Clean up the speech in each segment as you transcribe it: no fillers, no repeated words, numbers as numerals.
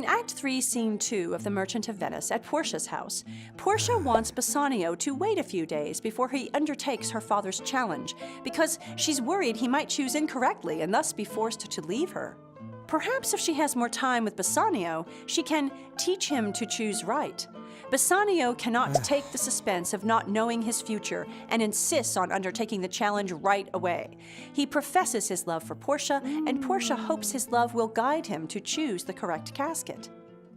Act 3, Scene 2 of The Merchant of Venice, at Portia's house, Portia wants Bassanio to wait a few days before he undertakes her father's challenge, because she's worried he might choose incorrectly and thus be forced to leave her. Perhaps if she has more time with Bassanio, she can teach him to choose right. Bassanio cannot take the suspense of not knowing his future and insists on undertaking the challenge right away. He professes his love for Portia, and Portia hopes his love will guide him to choose the correct casket.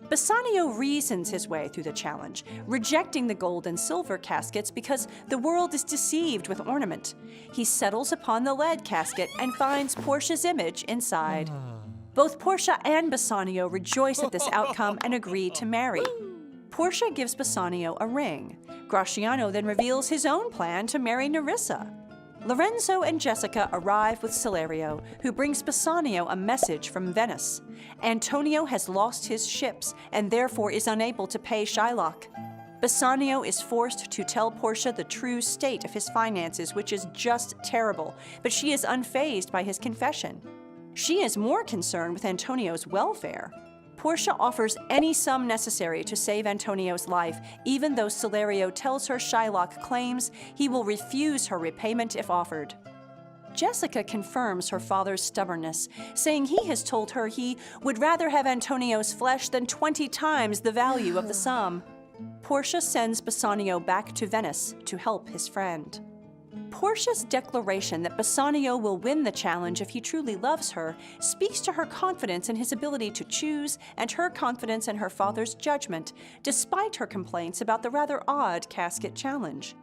Bassanio reasons his way through the challenge, rejecting the gold and silver caskets because the world is deceived with ornament. He settles upon the lead casket and finds Portia's image inside. Both Portia and Bassanio rejoice at this outcome and agree to marry. Portia gives Bassanio a ring. Gratiano then reveals his own plan to marry Nerissa. Lorenzo and Jessica arrive with Salerio, who brings Bassanio a message from Venice. Antonio has lost his ships and therefore is unable to pay Shylock. Bassanio is forced to tell Portia the true state of his finances, which is just terrible, but she is unfazed by his confession. She is more concerned with Antonio's welfare. Portia offers any sum necessary to save Antonio's life, even though Salerio tells her Shylock claims he will refuse her repayment if offered. Jessica confirms her father's stubbornness, saying he has told her he would rather have Antonio's flesh than 20 times the value of the sum. Portia sends Bassanio back to Venice to help his friend. Portia's declaration that Bassanio will win the challenge if he truly loves her speaks to her confidence in his ability to choose and her confidence in her father's judgment, despite her complaints about the rather odd casket challenge.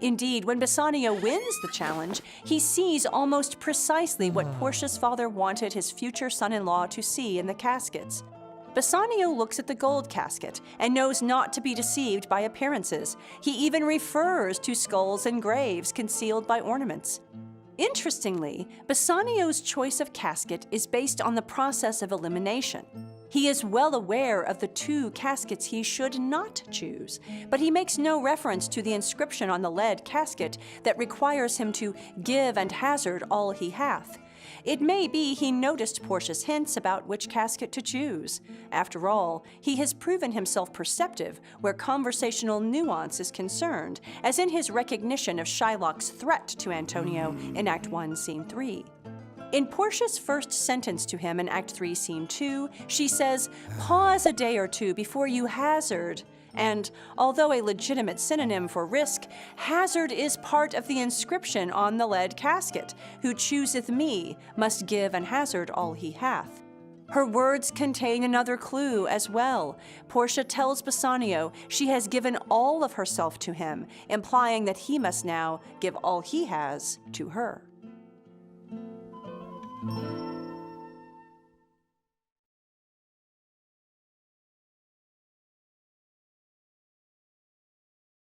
Indeed, when Bassanio wins the challenge, he sees almost precisely what Portia's father wanted his future son-in-law to see in the caskets. Bassanio looks at the gold casket and knows not to be deceived by appearances. He even refers to skulls and graves concealed by ornaments. Interestingly, Bassanio's choice of casket is based on the process of elimination. He is well aware of the 2 caskets he should not choose, but he makes no reference to the inscription on the lead casket that requires him to give and hazard all he hath. It may be he noticed Portia's hints about which casket to choose. After all, he has proven himself perceptive where conversational nuance is concerned, as in his recognition of Shylock's threat to Antonio in Act 1, Scene 3. In Portia's first sentence to him in Act 3, Scene 2, she says, "Pause a day or two before you hazard." And, although a legitimate synonym for risk, hazard is part of the inscription on the lead casket. "Who chooseth me must give and hazard all he hath." Her words contain another clue as well. Portia tells Bassanio she has given all of herself to him, implying that he must now give all he has to her.